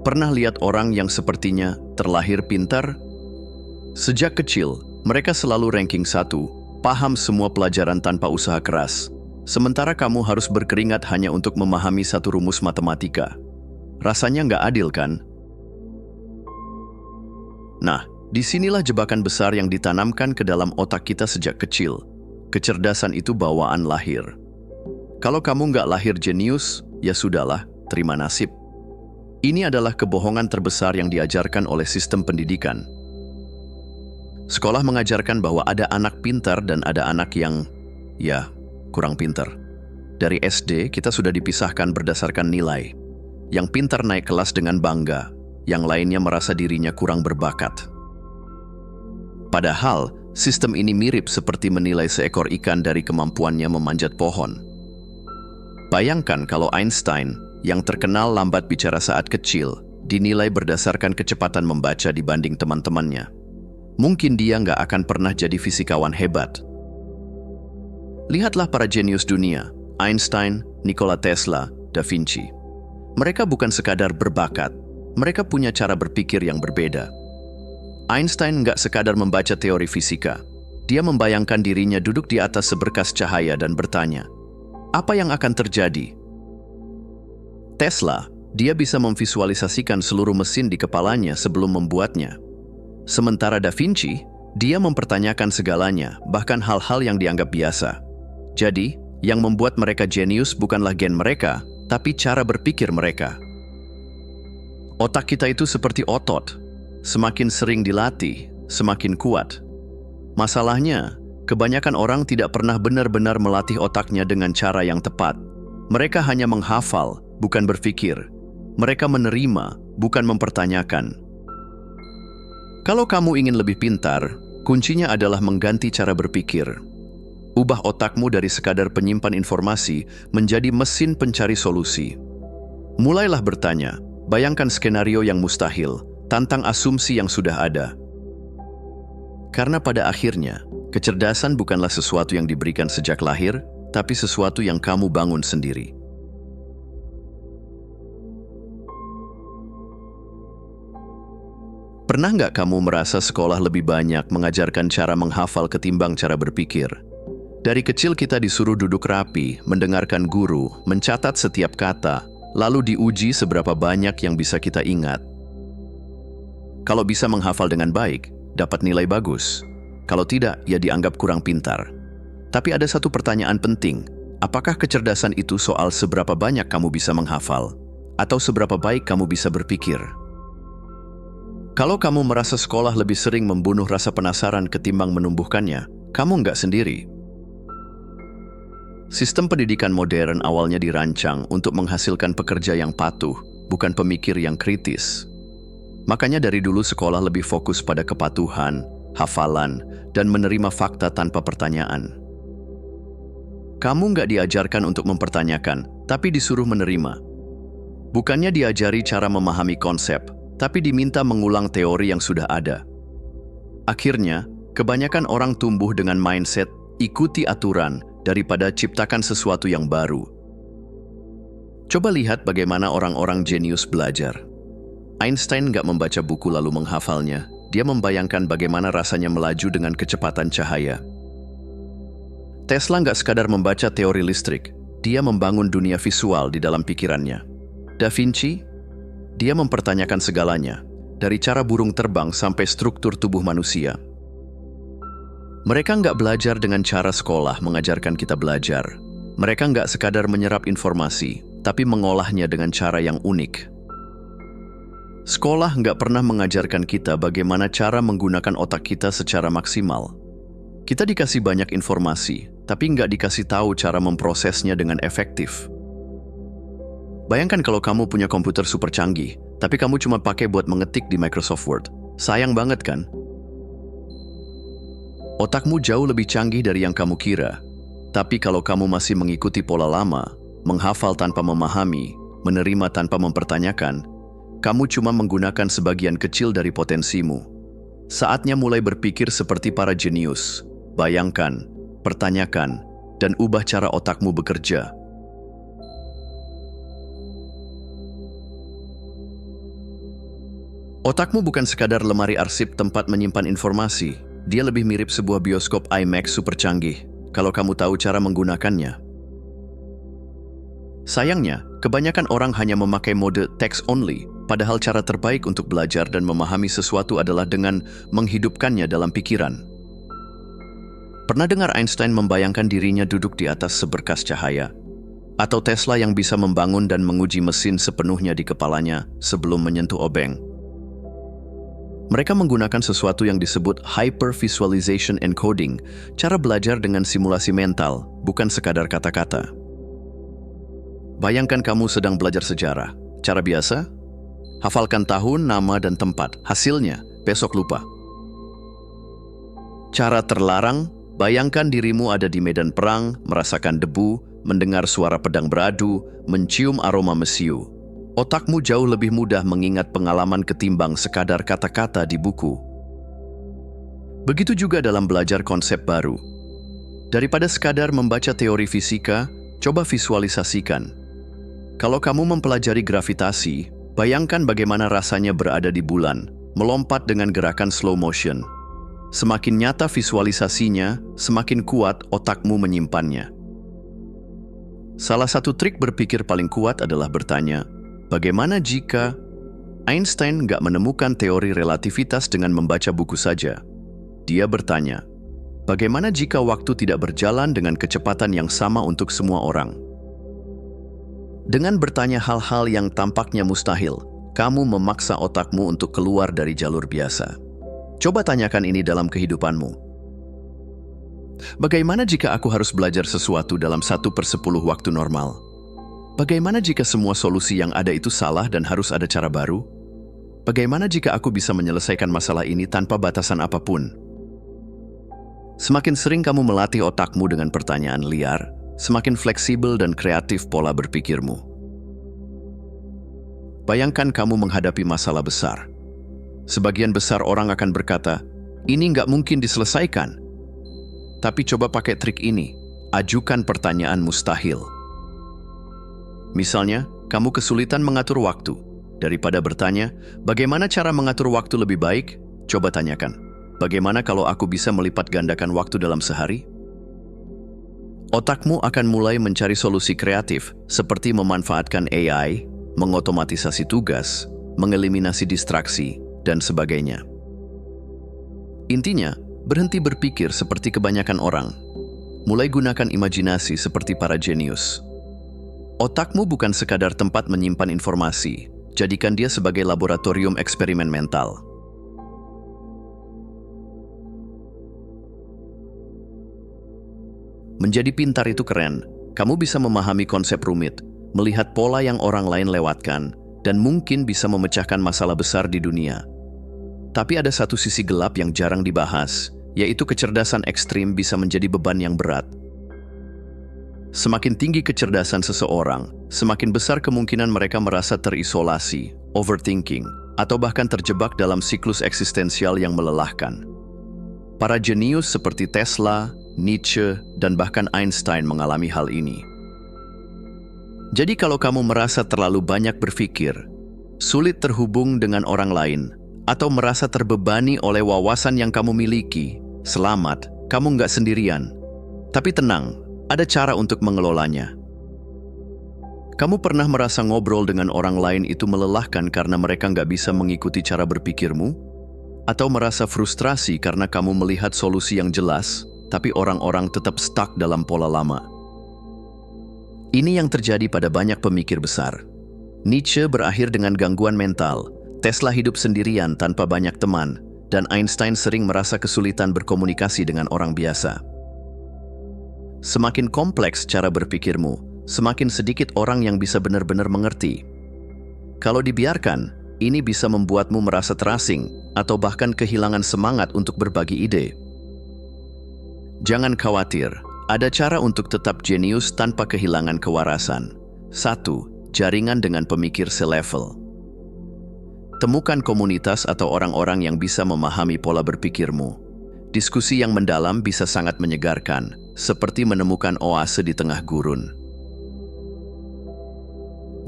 Pernah lihat orang yang sepertinya terlahir pintar? Sejak kecil, mereka selalu ranking 1, paham semua pelajaran tanpa usaha keras. Sementara kamu harus berkeringat hanya untuk memahami satu rumus matematika. Rasanya nggak adil, kan? Nah, disinilah jebakan besar yang ditanamkan ke dalam otak kita sejak kecil. Kecerdasan itu bawaan lahir. Kalau kamu nggak lahir jenius, ya sudahlah, terima nasib. Ini adalah kebohongan terbesar yang diajarkan oleh sistem pendidikan. Sekolah mengajarkan bahwa ada anak pintar dan ada anak yang, kurang pintar. Dari SD, kita sudah dipisahkan berdasarkan nilai. Yang pintar naik kelas dengan bangga, yang lainnya merasa dirinya kurang berbakat. Padahal, sistem ini mirip seperti menilai seekor ikan dari kemampuannya memanjat pohon. Bayangkan kalau Einstein, yang terkenal lambat bicara saat kecil, dinilai berdasarkan kecepatan membaca dibanding teman-temannya. Mungkin dia nggak akan pernah jadi fisikawan hebat. Lihatlah para jenius dunia, Einstein, Nikola Tesla, Da Vinci. Mereka bukan sekadar berbakat, mereka punya cara berpikir yang berbeda. Einstein nggak sekadar membaca teori fisika. Dia membayangkan dirinya duduk di atas seberkas cahaya dan bertanya, apa yang akan terjadi? Tesla, dia bisa memvisualisasikan seluruh mesin di kepalanya sebelum membuatnya. Sementara Da Vinci, dia mempertanyakan segalanya, bahkan hal-hal yang dianggap biasa. Jadi, yang membuat mereka jenius bukanlah gen mereka, tapi cara berpikir mereka. Otak kita itu seperti otot. Semakin sering dilatih, semakin kuat. Masalahnya, kebanyakan orang tidak pernah benar-benar melatih otaknya dengan cara yang tepat. Mereka hanya menghafal, bukan berpikir. Mereka menerima, bukan mempertanyakan. Kalau kamu ingin lebih pintar, kuncinya adalah mengganti cara berpikir. Ubah otakmu dari sekadar penyimpan informasi menjadi mesin pencari solusi. Mulailah bertanya, bayangkan skenario yang mustahil, tantang asumsi yang sudah ada. Karena pada akhirnya, kecerdasan bukanlah sesuatu yang diberikan sejak lahir, tapi sesuatu yang kamu bangun sendiri. Pernah nggak kamu merasa sekolah lebih banyak mengajarkan cara menghafal ketimbang cara berpikir? Dari kecil kita disuruh duduk rapi, mendengarkan guru, mencatat setiap kata, lalu diuji seberapa banyak yang bisa kita ingat. Kalau bisa menghafal dengan baik, dapat nilai bagus. Kalau tidak, ya dianggap kurang pintar. Tapi ada satu pertanyaan penting, apakah kecerdasan itu soal seberapa banyak kamu bisa menghafal? Atau seberapa baik kamu bisa berpikir? Kalau kamu merasa sekolah lebih sering membunuh rasa penasaran ketimbang menumbuhkannya, kamu nggak sendiri. Sistem pendidikan modern awalnya dirancang untuk menghasilkan pekerja yang patuh, bukan pemikir yang kritis. Makanya dari dulu sekolah lebih fokus pada kepatuhan, hafalan, dan menerima fakta tanpa pertanyaan. Kamu nggak diajarkan untuk mempertanyakan, tapi disuruh menerima. Bukannya diajari cara memahami konsep, tapi diminta mengulang teori yang sudah ada. Akhirnya, kebanyakan orang tumbuh dengan mindset ikuti aturan daripada ciptakan sesuatu yang baru. Coba lihat bagaimana orang-orang jenius belajar. Einstein nggak membaca buku lalu menghafalnya. Dia membayangkan bagaimana rasanya melaju dengan kecepatan cahaya. Tesla nggak sekadar membaca teori listrik. Dia membangun dunia visual di dalam pikirannya. Da Vinci, dia mempertanyakan segalanya, dari cara burung terbang sampai struktur tubuh manusia. Mereka nggak belajar dengan cara sekolah mengajarkan kita belajar. Mereka nggak sekadar menyerap informasi, tapi mengolahnya dengan cara yang unik. Sekolah nggak pernah mengajarkan kita bagaimana cara menggunakan otak kita secara maksimal. Kita dikasih banyak informasi, tapi nggak dikasih tahu cara memprosesnya dengan efektif. Bayangkan kalau kamu punya komputer super canggih, tapi kamu cuma pakai buat mengetik di Microsoft Word. Sayang banget kan? Otakmu jauh lebih canggih dari yang kamu kira. Tapi kalau kamu masih mengikuti pola lama, menghafal tanpa memahami, menerima tanpa mempertanyakan, kamu cuma menggunakan sebagian kecil dari potensimu. Saatnya mulai berpikir seperti para jenius. Bayangkan, pertanyakan, dan ubah cara otakmu bekerja. Otakmu bukan sekadar lemari arsip tempat menyimpan informasi. Dia lebih mirip sebuah bioskop IMAX super canggih, kalau kamu tahu cara menggunakannya. Sayangnya, kebanyakan orang hanya memakai mode text only, padahal cara terbaik untuk belajar dan memahami sesuatu adalah dengan menghidupkannya dalam pikiran. Pernah dengar Einstein membayangkan dirinya duduk di atas seberkas cahaya? Atau Tesla yang bisa membangun dan menguji mesin sepenuhnya di kepalanya sebelum menyentuh obeng? Mereka menggunakan sesuatu yang disebut hypervisualization encoding, cara belajar dengan simulasi mental, bukan sekadar kata-kata. Bayangkan kamu sedang belajar sejarah. Cara biasa? Hafalkan tahun, nama, dan tempat. Hasilnya, besok lupa. Cara terlarang? Bayangkan dirimu ada di medan perang, merasakan debu, mendengar suara pedang beradu, mencium aroma mesiu. Otakmu jauh lebih mudah mengingat pengalaman ketimbang sekadar kata-kata di buku. Begitu juga dalam belajar konsep baru. Daripada sekadar membaca teori fisika, coba visualisasikan. Kalau kamu mempelajari gravitasi, bayangkan bagaimana rasanya berada di bulan, melompat dengan gerakan slow motion. Semakin nyata visualisasinya, semakin kuat otakmu menyimpannya. Salah satu trik berpikir paling kuat adalah bertanya, bagaimana jika Einstein nggak menemukan teori relativitas dengan membaca buku saja? Dia bertanya, bagaimana jika waktu tidak berjalan dengan kecepatan yang sama untuk semua orang? Dengan bertanya hal-hal yang tampaknya mustahil, kamu memaksa otakmu untuk keluar dari jalur biasa. Coba tanyakan ini dalam kehidupanmu. Bagaimana jika aku harus belajar sesuatu dalam 1/10 waktu normal? Bagaimana jika semua solusi yang ada itu salah dan harus ada cara baru? Bagaimana jika aku bisa menyelesaikan masalah ini tanpa batasan apapun? Semakin sering kamu melatih otakmu dengan pertanyaan liar, semakin fleksibel dan kreatif pola berpikirmu. Bayangkan kamu menghadapi masalah besar. Sebagian besar orang akan berkata, ini nggak mungkin diselesaikan. Tapi coba pakai trik ini, ajukan pertanyaan mustahil. Misalnya, kamu kesulitan mengatur waktu. Daripada bertanya, bagaimana cara mengatur waktu lebih baik? Coba tanyakan, bagaimana kalau aku bisa melipat gandakan waktu dalam sehari? Otakmu akan mulai mencari solusi kreatif, seperti memanfaatkan AI, mengotomatisasi tugas, mengeliminasi distraksi, dan sebagainya. Intinya, berhenti berpikir seperti kebanyakan orang. Mulai gunakan imajinasi seperti para jenius. Otakmu bukan sekadar tempat menyimpan informasi, jadikan dia sebagai laboratorium eksperimen mental. Menjadi pintar itu keren. Kamu bisa memahami konsep rumit, melihat pola yang orang lain lewatkan, dan mungkin bisa memecahkan masalah besar di dunia. Tapi ada satu sisi gelap yang jarang dibahas, yaitu kecerdasan ekstrim bisa menjadi beban yang berat. Semakin tinggi kecerdasan seseorang, semakin besar kemungkinan mereka merasa terisolasi, overthinking, atau bahkan terjebak dalam siklus eksistensial yang melelahkan. Para jenius seperti Tesla, Nietzsche, dan bahkan Einstein mengalami hal ini. Jadi kalau kamu merasa terlalu banyak berpikir, sulit terhubung dengan orang lain, atau merasa terbebani oleh wawasan yang kamu miliki, selamat, kamu nggak sendirian. Tapi tenang, ada cara untuk mengelolanya. Kamu pernah merasa ngobrol dengan orang lain itu melelahkan karena mereka nggak bisa mengikuti cara berpikirmu? Atau merasa frustrasi karena kamu melihat solusi yang jelas, tapi orang-orang tetap stuck dalam pola lama? Ini yang terjadi pada banyak pemikir besar. Nietzsche berakhir dengan gangguan mental, Tesla hidup sendirian tanpa banyak teman, dan Einstein sering merasa kesulitan berkomunikasi dengan orang biasa. Semakin kompleks cara berpikirmu, semakin sedikit orang yang bisa benar-benar mengerti. Kalau dibiarkan, ini bisa membuatmu merasa terasing atau bahkan kehilangan semangat untuk berbagi ide. Jangan khawatir, ada cara untuk tetap jenius tanpa kehilangan kewarasan. 1. Jaringan dengan pemikir selevel. Temukan komunitas atau orang-orang yang bisa memahami pola berpikirmu. Diskusi yang mendalam bisa sangat menyegarkan, seperti menemukan oase di tengah gurun.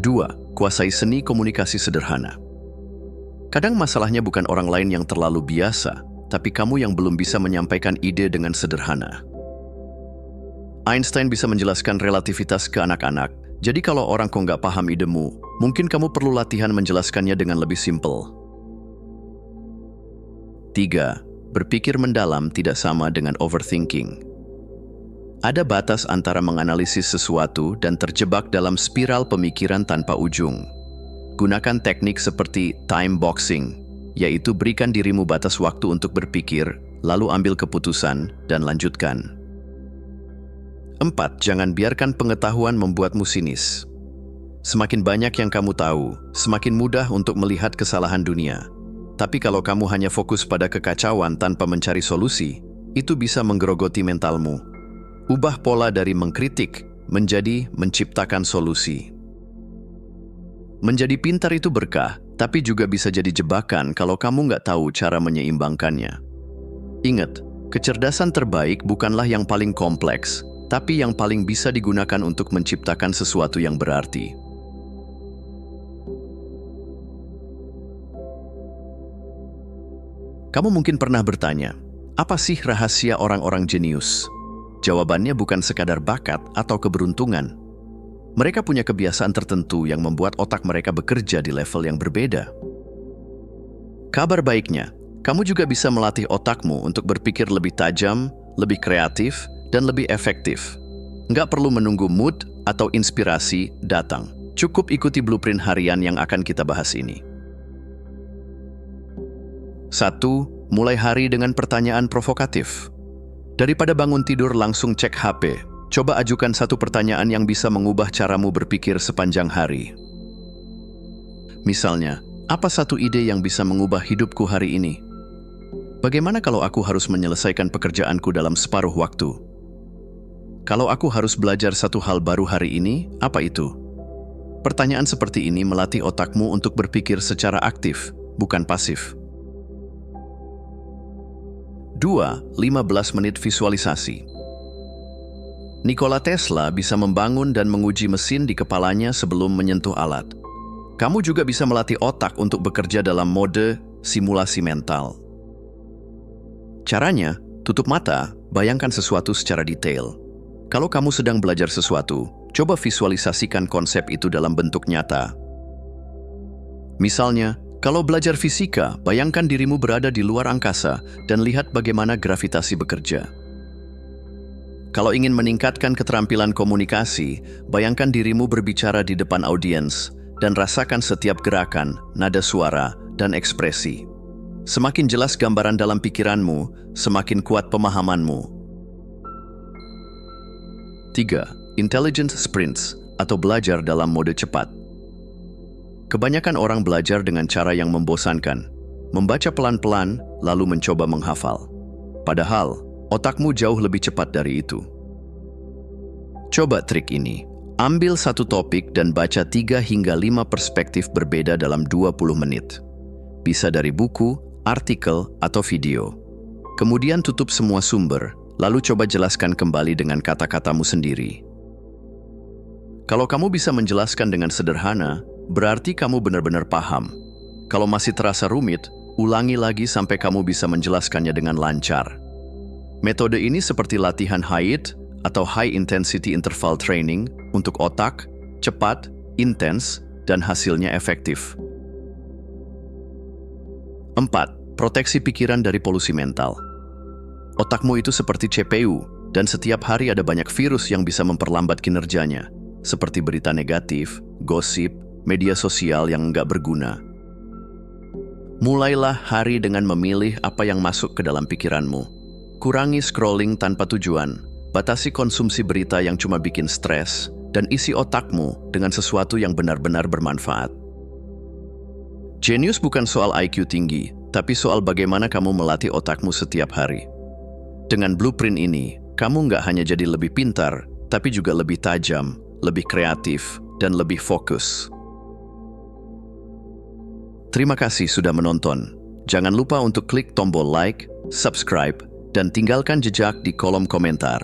2. Kuasai seni komunikasi sederhana. Kadang masalahnya bukan orang lain yang terlalu biasa, tapi kamu yang belum bisa menyampaikan ide dengan sederhana. Einstein bisa menjelaskan relativitas ke anak-anak, jadi kalau orang kok nggak paham idemu, mungkin kamu perlu latihan menjelaskannya dengan lebih simpel. 3. Berpikir mendalam tidak sama dengan overthinking. Ada batas antara menganalisis sesuatu dan terjebak dalam spiral pemikiran tanpa ujung. Gunakan teknik seperti time boxing, yaitu berikan dirimu batas waktu untuk berpikir, lalu ambil keputusan, dan lanjutkan. 4. Jangan biarkan pengetahuan membuatmu sinis. Semakin banyak yang kamu tahu, semakin mudah untuk melihat kesalahan dunia. Tapi kalau kamu hanya fokus pada kekacauan tanpa mencari solusi, itu bisa menggerogoti mentalmu. Ubah pola dari mengkritik menjadi menciptakan solusi. Menjadi pintar itu berkah, tapi juga bisa jadi jebakan kalau kamu nggak tahu cara menyeimbangkannya. Ingat, kecerdasan terbaik bukanlah yang paling kompleks, tapi yang paling bisa digunakan untuk menciptakan sesuatu yang berarti. Kamu mungkin pernah bertanya, apa sih rahasia orang-orang jenius? Jawabannya bukan sekadar bakat atau keberuntungan. Mereka punya kebiasaan tertentu yang membuat otak mereka bekerja di level yang berbeda. Kabar baiknya, kamu juga bisa melatih otakmu untuk berpikir lebih tajam, lebih kreatif, dan lebih efektif. Nggak perlu menunggu mood atau inspirasi datang. Cukup ikuti blueprint harian yang akan kita bahas ini. 1. Mulai hari dengan pertanyaan provokatif. Daripada bangun tidur langsung cek HP, coba ajukan satu pertanyaan yang bisa mengubah caramu berpikir sepanjang hari. Misalnya, apa satu ide yang bisa mengubah hidupku hari ini? Bagaimana kalau aku harus menyelesaikan pekerjaanku dalam separuh waktu? Kalau aku harus belajar satu hal baru hari ini, apa itu? Pertanyaan seperti ini melatih otakmu untuk berpikir secara aktif, bukan pasif. 2. 15 menit visualisasi. Nikola Tesla bisa membangun dan menguji mesin di kepalanya sebelum menyentuh alat. Kamu juga bisa melatih otak untuk bekerja dalam mode simulasi mental. Caranya, tutup mata, bayangkan sesuatu secara detail. Kalau kamu sedang belajar sesuatu, coba visualisasikan konsep itu dalam bentuk nyata. Misalnya, kalau belajar fisika, bayangkan dirimu berada di luar angkasa dan lihat bagaimana gravitasi bekerja. Kalau ingin meningkatkan keterampilan komunikasi, bayangkan dirimu berbicara di depan audiens dan rasakan setiap gerakan, nada suara, dan ekspresi. Semakin jelas gambaran dalam pikiranmu, semakin kuat pemahamanmu. 3. Intelligent sprints atau belajar dalam mode cepat. Kebanyakan orang belajar dengan cara yang membosankan, membaca pelan-pelan lalu mencoba menghafal. Padahal, otakmu jauh lebih cepat dari itu. Coba trik ini. Ambil satu topik dan baca 3 hingga 5 perspektif berbeda dalam 20 menit. Bisa dari buku, artikel, atau video. Kemudian tutup semua sumber, lalu coba jelaskan kembali dengan kata-katamu sendiri. Kalau kamu bisa menjelaskan dengan sederhana, berarti kamu benar-benar paham. Kalau masih terasa rumit, ulangi lagi sampai kamu bisa menjelaskannya dengan lancar. Metode ini seperti latihan HIIT atau High Intensity Interval Training untuk otak, cepat, intens, dan hasilnya efektif. 4. Proteksi pikiran dari polusi mental. Otakmu itu seperti CPU, dan setiap hari ada banyak virus yang bisa memperlambat kinerjanya, seperti berita negatif, gosip, media sosial yang nggak berguna. Mulailah hari dengan memilih apa yang masuk ke dalam pikiranmu. Kurangi scrolling tanpa tujuan, batasi konsumsi berita yang cuma bikin stres, dan isi otakmu dengan sesuatu yang benar-benar bermanfaat. Jenius bukan soal IQ tinggi, tapi soal bagaimana kamu melatih otakmu setiap hari. Dengan blueprint ini, kamu nggak hanya jadi lebih pintar, tapi juga lebih tajam, lebih kreatif, dan lebih fokus. Terima kasih sudah menonton. Jangan lupa untuk klik tombol like, subscribe, dan tinggalkan jejak di kolom komentar.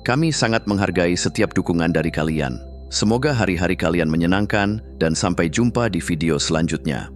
Kami sangat menghargai setiap dukungan dari kalian. Semoga hari-hari kalian menyenangkan, dan sampai jumpa di video selanjutnya.